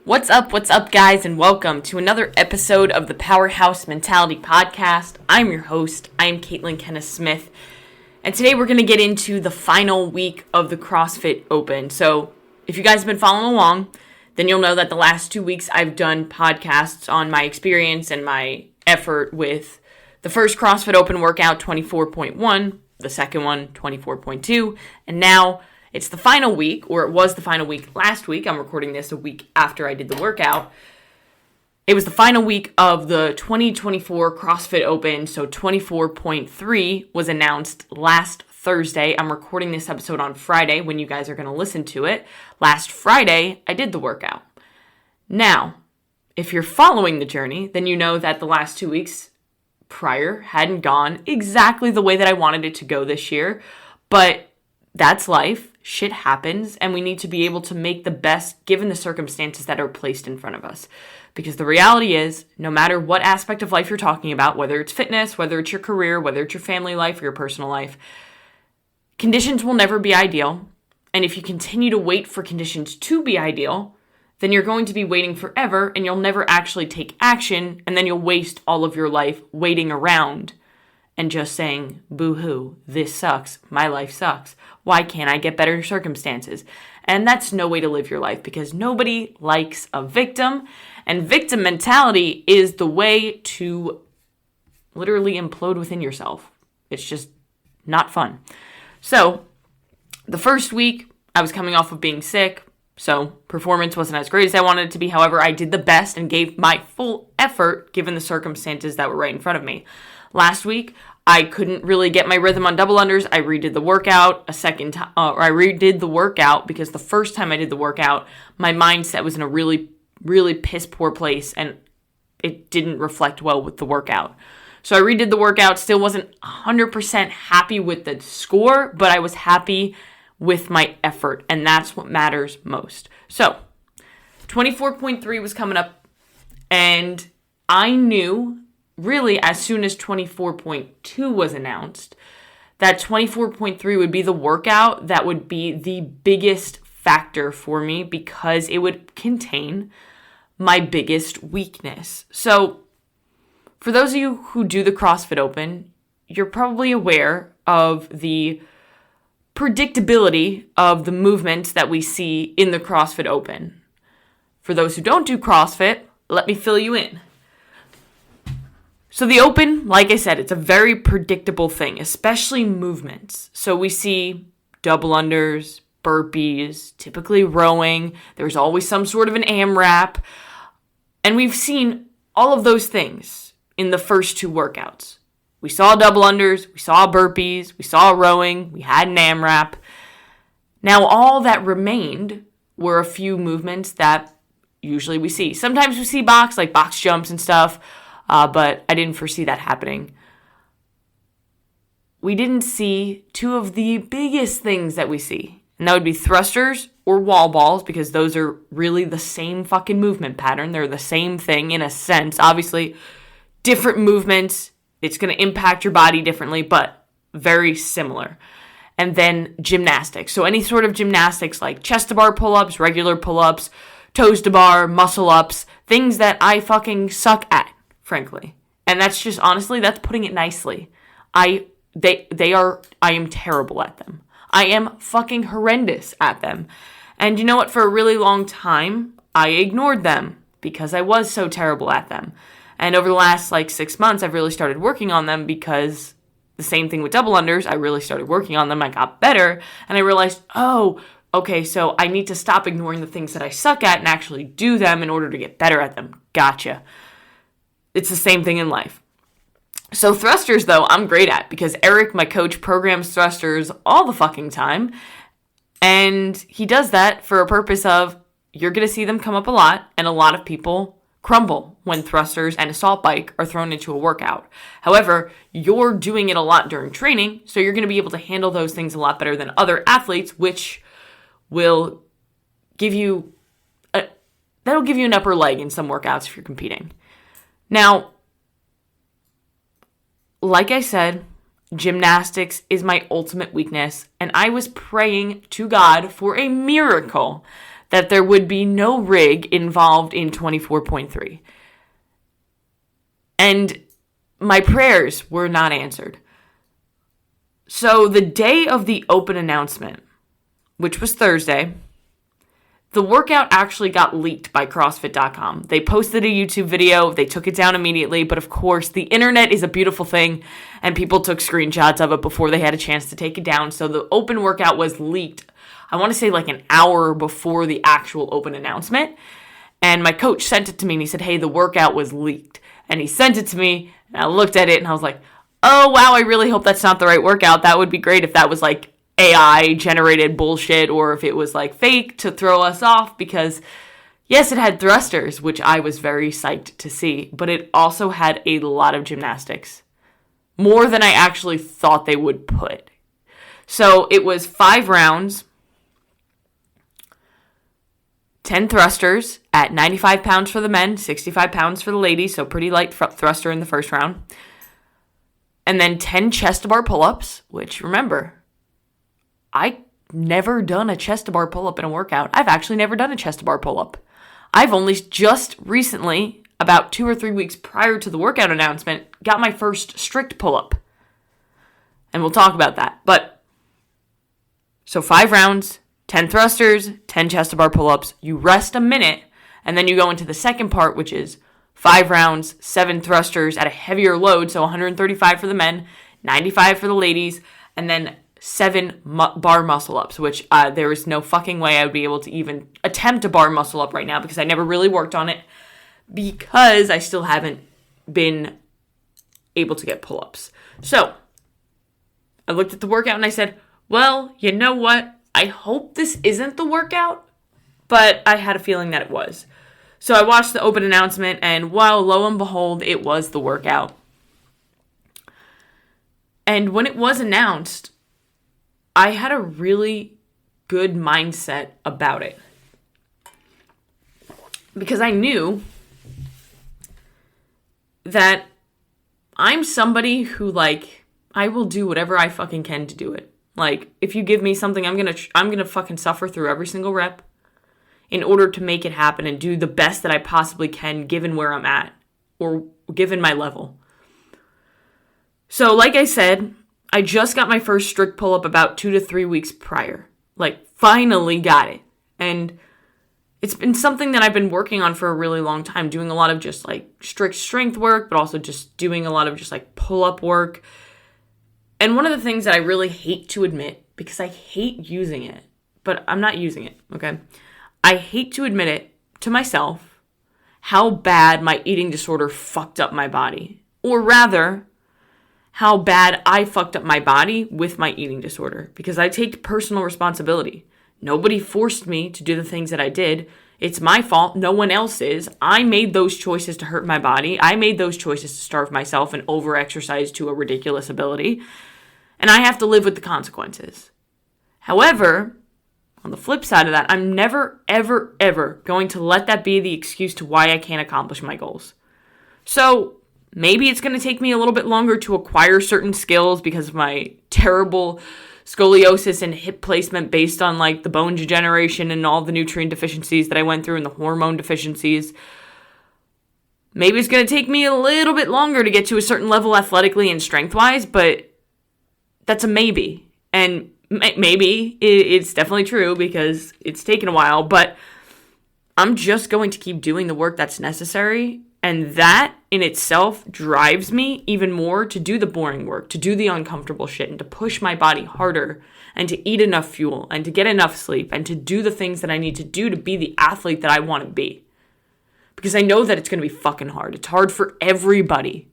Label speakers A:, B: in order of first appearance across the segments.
A: What's up, guys, and welcome to another episode of the Powerhouse Mentality Podcast. I'm your host. I am Caitlin Kenneth Smith, and today we're going to get into the final week of the Crossfit Open. So, if you guys have been following along, then you'll know that the last 2 weeks I've done podcasts on my experience and my effort with the first Crossfit Open workout, 24.1, the second one, 24.2, and now it's the final week, or it was the final week last week. I'm recording this a week after I did the workout. It was the final week of the 2024 CrossFit Open, so 24.3 was announced last Thursday. I'm recording this episode on Friday when you guys are going to listen to it. Last Friday, I did the workout. Now, if you're following the journey, then you know that the last 2 weeks prior hadn't gone exactly the way that I wanted it to go this year, but that's life. Shit happens, and we need to be able to make the best given the circumstances that are placed in front of us. Because the reality is, no matter what aspect of life you're talking about, whether it's fitness, whether it's your career, whether it's your family life or your personal life, conditions will never be ideal. And if you continue to wait for conditions to be ideal, then you're going to be waiting forever and you'll never actually take action, and then you'll waste all of your life waiting around and just saying, boo-hoo, this sucks, my life sucks. Why can't I get better circumstances? And that's no way to live your life, because nobody likes a victim, and victim mentality is the way to literally implode within yourself. It's just not fun. So, the first week, I was coming off of being sick, so performance wasn't as great as I wanted it to be. However, I did the best and gave my full effort given the circumstances that were right in front of me. Last week, I couldn't really get my rhythm on double unders. I redid the workout I redid the workout because the first time I did the workout, my mindset was in a really, really piss poor place and it didn't reflect well with the workout. So I redid the workout, still wasn't 100% happy with the score, but I was happy with my effort, and that's what matters most. So 24.3 was coming up, and I knew really as soon as 24.2 was announced that 24.3 would be the workout that would be the biggest factor for me because it would contain my biggest weakness. So for those of you who do the CrossFit Open, you're probably aware of the predictability of the movements that we see in the CrossFit Open. For those who don't do CrossFit, let me fill you in. So the Open, like I said, it's a very predictable thing, especially movements. So we see double unders, burpees, typically rowing. There's always some sort of an AMRAP. And we've seen all of those things in the first two workouts. We saw double unders, we saw burpees, we saw rowing, we had an AMRAP. Now all that remained were a few movements that usually we see. Sometimes we see box jumps and stuff, but I didn't foresee that happening. We didn't see two of the biggest things that we see, and that would be thrusters or wall balls, because those are really the same fucking movement pattern. They're the same thing in a sense. Obviously, different movements. It's going to impact your body differently, but very similar. And then gymnastics. So any sort of gymnastics like chest to bar pull-ups, regular pull-ups, toes to bar, muscle ups, things that I fucking suck at, frankly. And that's just, honestly, that's putting it nicely. I am terrible at them. I am fucking horrendous at them. And you know what? For a really long time, I ignored them because I was so terrible at them. And over the last 6 months, I've really started working on them, because the same thing with double unders, I really started working on them. I got better, and I realized, oh, okay, so I need to stop ignoring the things that I suck at and actually do them in order to get better at them. Gotcha. It's the same thing in life. So thrusters, though, I'm great at, because Eric, my coach, programs thrusters all the fucking time. And he does that for a purpose of, you're going to see them come up a lot, and a lot of people crumble when thrusters and assault bike are thrown into a workout. However, you're doing it a lot during training, so you're going to be able to handle those things a lot better than other athletes, which will give you that'll give you an upper leg in some workouts if you're competing. Now, like I said, gymnastics is my ultimate weakness, and I was praying to God for a miracle that there would be no rig involved in 24.3. And my prayers were not answered. So the day of the open announcement, which was Thursday, the workout actually got leaked by CrossFit.com. They posted a YouTube video. They took it down immediately. But of course, the internet is a beautiful thing, and people took screenshots of it before they had a chance to take it down. So the open workout was leaked, I want to say like an hour before the actual open announcement. And my coach sent it to me, and he said, hey, the workout was leaked. And he sent it to me, and I looked at it, and I was like, oh, wow, I really hope that's not the right workout. That would be great if that was like AI generated bullshit, or if it was like fake to throw us off, because yes, it had thrusters, which I was very psyched to see, but it also had a lot of gymnastics, more than I actually thought they would put. So it was 5 rounds, 10 thrusters at 95 pounds for the men, 65 pounds for the ladies, so pretty light thruster in the first round. And then 10 chest to bar pull-ups, which, remember, I never done a chest to bar pull-up in a workout. I've actually never done a chest to bar pull-up. I've only just recently, about 2 or 3 weeks prior to the workout announcement, got my first strict pull-up. And we'll talk about that. But, so 5 rounds, 10 thrusters, 10 chest to bar pull-ups. You rest a minute, and then you go into the second part, which is 5 rounds, 7 thrusters at a heavier load, so 135 for the men, 95 for the ladies, and then 7 bar muscle ups, which there is no fucking way I would be able to even attempt a bar muscle up right now, because I never really worked on it, because I still haven't been able to get pull-ups. So I looked at the workout and I said, well, you know what? I hope this isn't the workout, but I had a feeling that it was. So I watched the open announcement, and well, lo and behold, it was the workout. And when it was announced, I had a really good mindset about it, because I knew that I'm somebody who, like, I will do whatever I fucking can to do it. Like, if you give me something, I'm gonna fucking suffer through every single rep in order to make it happen and do the best that I possibly can, given where I'm at, or given my level. So, like I said, I just got my first strict pull-up about 2 to 3 weeks prior. Like, finally got it. And it's been something that I've been working on for a really long time, doing a lot of just, like, strict strength work, but also just doing a lot of just, like, pull-up work. And one of the things that I really hate to admit, because I hate using it, but I'm not using it, okay? I hate to admit it to myself, how bad my eating disorder fucked up my body. Or rather, how bad I fucked up my body with my eating disorder, because I take personal responsibility. Nobody forced me to do the things that I did. It's my fault. No one else's. I made those choices to hurt my body. I made those choices to starve myself and over-exercise to a ridiculous ability. And I have to live with the consequences. However, on the flip side of that, I'm never, ever, ever going to let that be the excuse to why I can't accomplish my goals. So maybe it's going to take me a little bit longer to acquire certain skills because of my terrible scoliosis and hip placement based on, like, the bone degeneration and all the nutrient deficiencies that I went through and the hormone deficiencies. Maybe it's going to take me a little bit longer to get to a certain level athletically and strength-wise, but that's a maybe. And maybe it's definitely true because it's taken a while, but I'm just going to keep doing the work that's necessary. And that in itself drives me even more to do the boring work, to do the uncomfortable shit, and to push my body harder, and to eat enough fuel, and to get enough sleep, and to do the things that I need to do to be the athlete that I want to be. Because I know that it's going to be fucking hard. It's hard for everybody.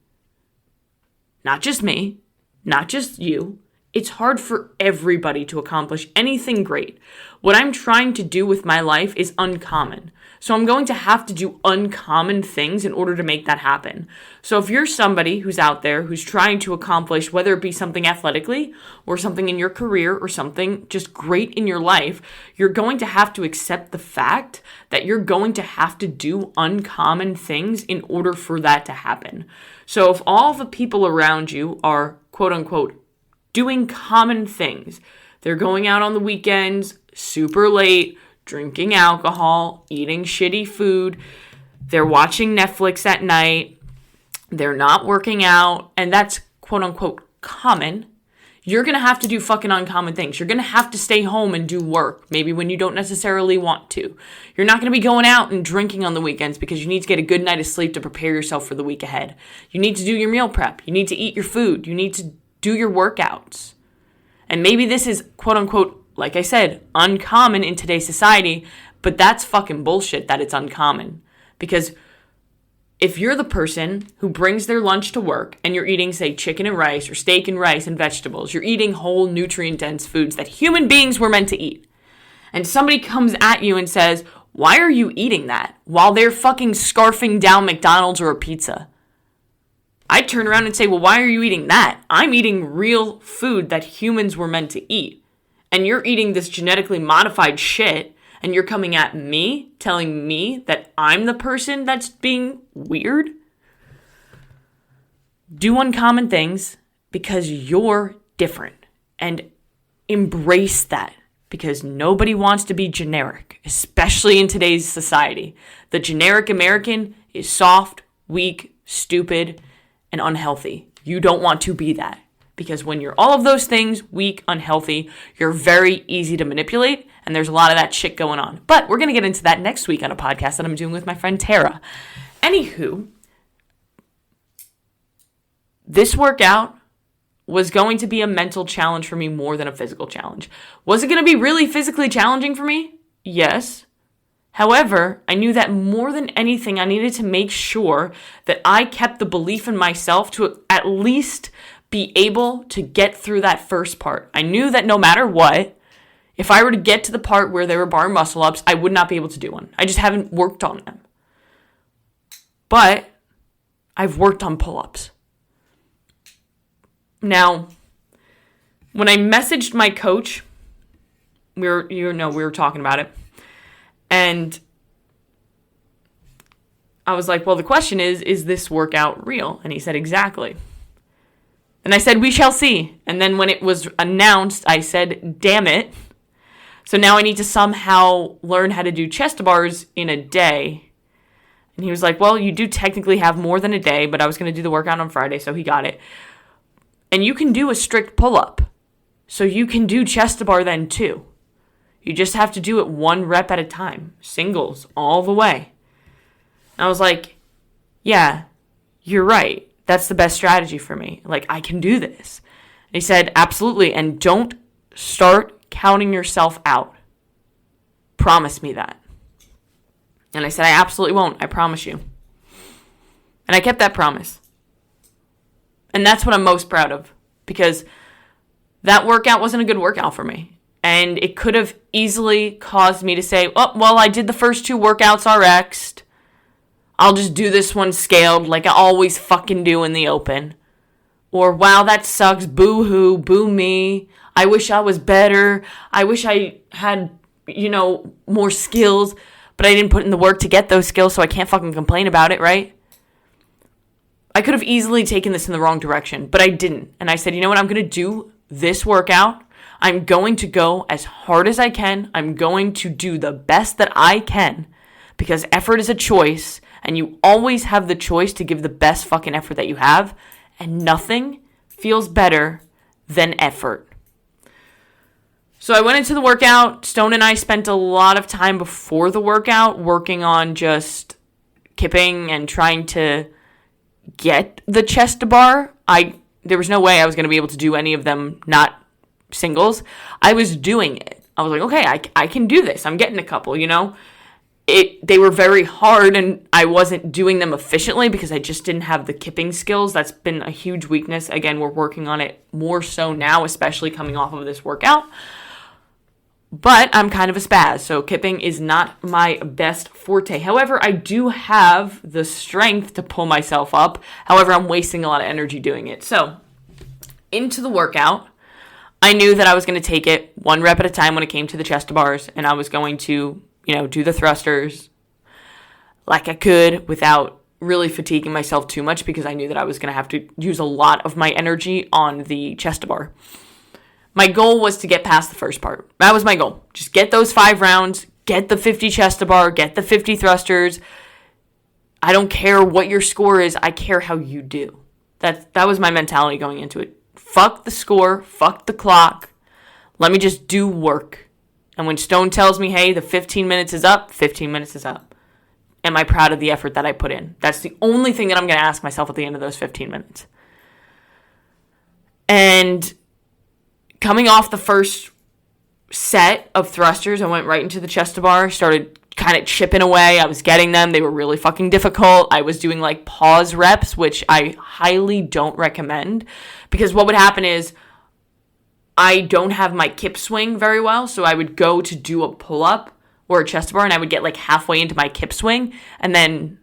A: Not just me, not just you. It's hard for everybody to accomplish anything great. What I'm trying to do with my life is uncommon. So I'm going to have to do uncommon things in order to make that happen. So if you're somebody who's out there who's trying to accomplish, whether it be something athletically or something in your career or something just great in your life, you're going to have to accept the fact that you're going to have to do uncommon things in order for that to happen. So if all the people around you are, quote unquote, doing common things, they're going out on the weekends super late, drinking alcohol, eating shitty food. They're watching Netflix at night. They're not working out. And that's quote unquote common. You're going to have to do fucking uncommon things. You're going to have to stay home and do work, maybe when you don't necessarily want to. You're not going to be going out and drinking on the weekends because you need to get a good night of sleep to prepare yourself for the week ahead. You need to do your meal prep. You need to eat your food. You need to do your workouts. And maybe this is, quote unquote, like I said, uncommon in today's society, but that's fucking bullshit that it's uncommon. Because if you're the person who brings their lunch to work and you're eating, say, chicken and rice or steak and rice and vegetables, you're eating whole nutrient-dense foods that human beings were meant to eat. And somebody comes at you and says, why are you eating that? While they're fucking scarfing down McDonald's or a pizza. I turn around and say, well, why are you eating that? I'm eating real food that humans were meant to eat. And you're eating this genetically modified shit. And you're coming at me, telling me that I'm the person that's being weird? Do uncommon things because you're different. And embrace that. Because nobody wants to be generic, especially in today's society. The generic American is soft, weak, stupid, and unhealthy. You don't want to be that. Because when you're all of those things, weak, unhealthy, you're very easy to manipulate, and there's a lot of that shit going on. But we're going to get into that next week on a podcast that I'm doing with my friend Tara. Anywho, this workout was going to be a mental challenge for me more than a physical challenge. Was it going to be really physically challenging for me? Yes. However, I knew that more than anything, I needed to make sure that I kept the belief in myself to at least be able to get through that first part. I knew that no matter what, if I were to get to the part where they were bar muscle ups, I would not be able to do one. I just haven't worked on them. But I've worked on pull-ups. Now, when I messaged my coach, we were talking about it, and I was like, well, the question is this workout real? And he said, exactly. And I said, we shall see. And then when it was announced, I said, damn it. So now I need to somehow learn how to do chest bars in a day. And he was like, well, you do technically have more than a day, but I was going to do the workout on Friday, so he got it. And you can do a strict pull-up. So you can do chest bar then too. You just have to do it 1 rep at a time. Singles all the way. And I was like, yeah, you're right. That's the best strategy for me. Like, I can do this. And he said, absolutely. And don't start counting yourself out. Promise me that. And I said, I absolutely won't. I promise you. And I kept that promise. And that's what I'm most proud of. Because that workout wasn't a good workout for me. And it could have easily caused me to say, oh, well, I did the first 2 workouts RX'd. I'll just do this one scaled like I always fucking do in the open. Or, wow, that sucks. Boo-hoo. Boo me. I wish I was better. I wish I had, more skills. But I didn't put in the work to get those skills, so I can't fucking complain about it, right? I could have easily taken this in the wrong direction, but I didn't. And I said, you know what? I'm going to do this workout. I'm going to go as hard as I can. I'm going to do the best that I can. Because effort is a choice. And you always have the choice to give the best fucking effort that you have. And nothing feels better than effort. So I went into the workout. Stone and I spent a lot of time before the workout working on just kipping and trying to get the chest to bar. There was no way I was going to be able to do any of them not singles. I was doing it. I was like, okay, I can do this. I'm getting a couple, They were very hard and I wasn't doing them efficiently because I just didn't have the kipping skills. That's been a huge weakness. Again, we're working on it more so now, especially coming off of this workout. But I'm kind of a spaz, so kipping is not my best forte. However, I do have the strength to pull myself up. However, I'm wasting a lot of energy doing it. So, into the workout, I knew that I was going to take it 1 rep at a time when it came to the chest bars, and I was going to do the thrusters like I could without really fatiguing myself too much because I knew that I was going to have to use a lot of my energy on the chest bar. My goal was to get past the first part. That was my goal. Just get those 5 rounds, get the 50 chest to bar, get the 50 thrusters. I don't care what your score is. I care how you do. That was my mentality going into it. Fuck the score. Fuck the clock. Let me just do work. And when Stone tells me, hey, the 15 minutes is up, 15 minutes is up. Am I proud of the effort that I put in? That's the only thing that I'm going to ask myself at the end of those 15 minutes. And coming off the first set of thrusters, I went right into the chest to bar, started kind of chipping away. I was getting them. They were really fucking difficult. I was doing like pause reps, which I highly don't recommend, because what would happen is I don't have my kip swing very well. So I would go to do a pull-up or a chest to bar, and I would get like halfway into my kip swing and then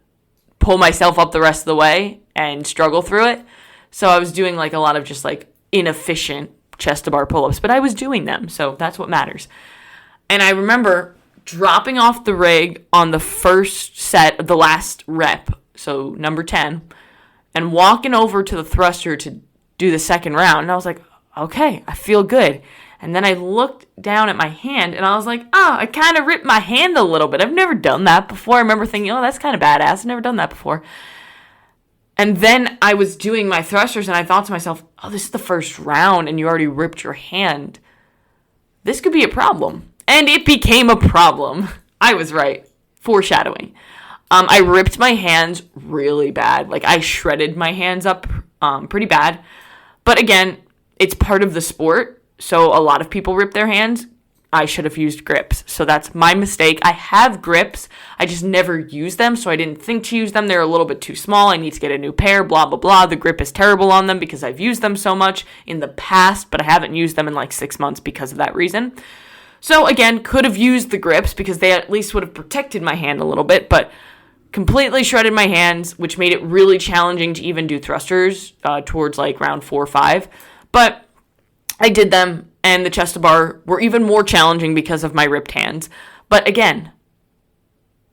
A: pull myself up the rest of the way and struggle through it. So I was doing like a lot of just like inefficient chest to bar pull-ups, but I was doing them. So that's what matters. And I remember dropping off the rig on the first set of the last rep, so number 10, and walking over to the thruster to do the second round. And I was like, okay, I feel good. And then I looked down at my hand and I was like, oh, I kind of ripped my hand a little bit. I've never done that before. I remember thinking, oh, that's kind of badass. I've never done that before. And then I was doing my thrusters and I thought to myself, oh, this is the first round and you already ripped your hand. This could be a problem. And it became a problem. I was right. Foreshadowing. I ripped my hands really bad. Like, I shredded my hands up pretty bad. But again, it's part of the sport. So a lot of people rip their hands. I should have used grips. So that's my mistake. I have grips. I just never use them. So I didn't think to use them. They're a little bit too small. I need to get a new pair, blah, blah, blah. The grip is terrible on them because I've used them so much in the past, but I haven't used them in like 6 months because of that reason. So again, could have used the grips because they at least would have protected my hand a little bit, but completely shredded my hands, which made it really challenging to even do thrusters towards like round 4 or 5. But I did them, and the chest to bar were even more challenging because of my ripped hands. But again,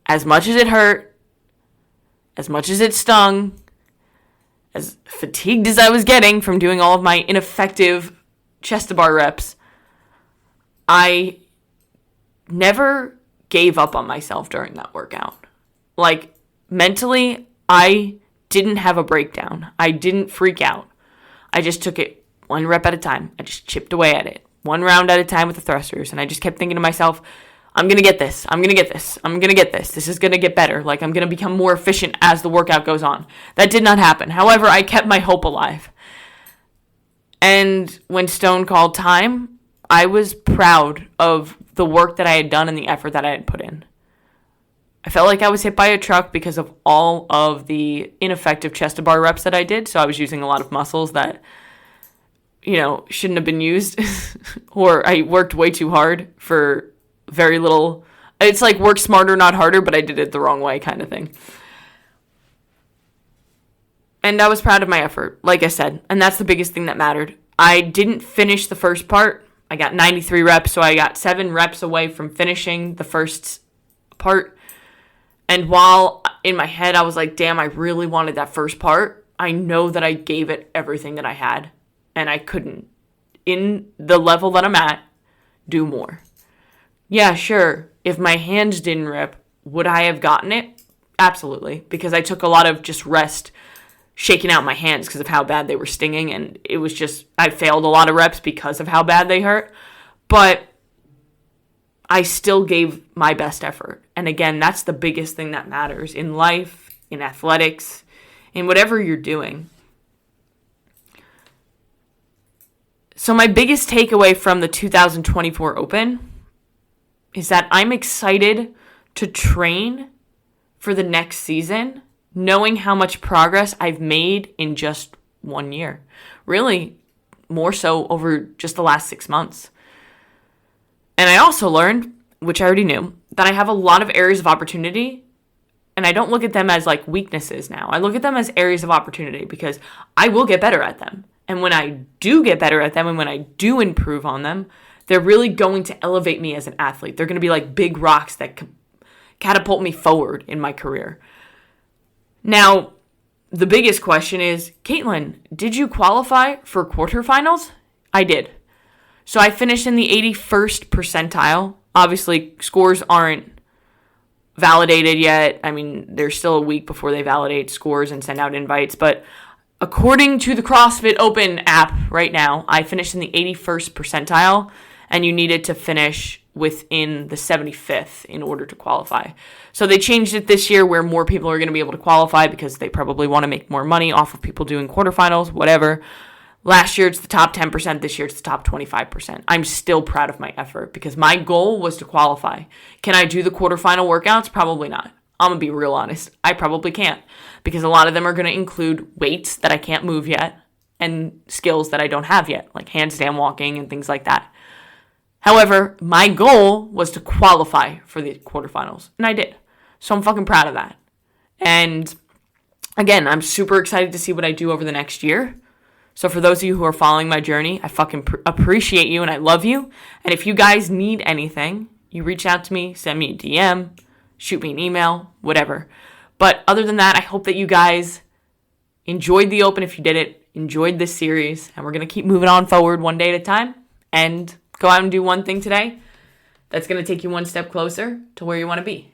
A: as much as it hurt, as much as it stung, as fatigued as I was getting from doing all of my ineffective chest to bar reps, I never gave up on myself during that workout. Like, mentally, I didn't have a breakdown. I didn't freak out. I just took it one rep at a time. I just chipped away at it, one round at a time with the thrusters. And I just kept thinking to myself, I'm going to get this. I'm going to get this. I'm going to get this. This is going to get better. Like, I'm going to become more efficient as the workout goes on. That did not happen. However, I kept my hope alive. And when Stone called time, I was proud of the work that I had done and the effort that I had put in. I felt like I was hit by a truck because of all of the ineffective chest to bar reps that I did. So I was using a lot of muscles that, shouldn't have been used. Or I worked way too hard for very little. It's like work smarter, not harder, but I did it the wrong way kind of thing. And I was proud of my effort, like I said. And that's the biggest thing that mattered. I didn't finish the first part. I got 93 reps, so I got 7 reps away from finishing the first part. And while in my head I was like, damn, I really wanted that first part, I know that I gave it everything that I had. And I couldn't, in the level that I'm at, do more. Yeah, sure, if my hands didn't rip, would I have gotten it? Absolutely, because I took a lot of just rest shaking out my hands because of how bad they were stinging, and it was just, I failed a lot of reps because of how bad they hurt, but I still gave my best effort. And again, that's the biggest thing that matters in life, in athletics, in whatever you're doing. So my biggest takeaway from the 2024 Open is that I'm excited to train for the next season, knowing how much progress I've made in just 1 year. Really, more so over just the last 6 months. And I also learned, which I already knew, that I have a lot of areas of opportunity, and I don't look at them as like weaknesses now. I look at them as areas of opportunity because I will get better at them. And when I do get better at them and when I do improve on them, they're really going to elevate me as an athlete. They're going to be like big rocks that catapult me forward in my career. Now, the biggest question is, Caitlin, did you qualify for quarterfinals? I did. So I finished in the 81st percentile Obviously, scores aren't validated yet. I mean, there's still a week before they validate scores and send out invites. But according to the CrossFit Open app right now, I finished in the 81st percentile, and you needed to finish within the 75th in order to qualify. So they changed it this year where more people are going to be able to qualify because they probably want to make more money off of people doing quarterfinals, whatever. Last year, it's the top 10%. This year, it's the top 25%. I'm still proud of my effort because my goal was to qualify. Can I do the quarterfinal workouts? Probably not. I'm going to be real honest. I probably can't because a lot of them are going to include weights that I can't move yet and skills that I don't have yet, like handstand walking and things like that. However, my goal was to qualify for the quarterfinals, and I did. So I'm fucking proud of that. And again, I'm super excited to see what I do over the next year. So for those of you who are following my journey, I fucking appreciate you and I love you. And if you guys need anything, you reach out to me, send me a DM, shoot me an email, whatever. But other than that, I hope that you guys enjoyed the Open if you did it, enjoyed this series, and we're going to keep moving on forward one day at a time and go out and do one thing today that's going to take you one step closer to where you want to be.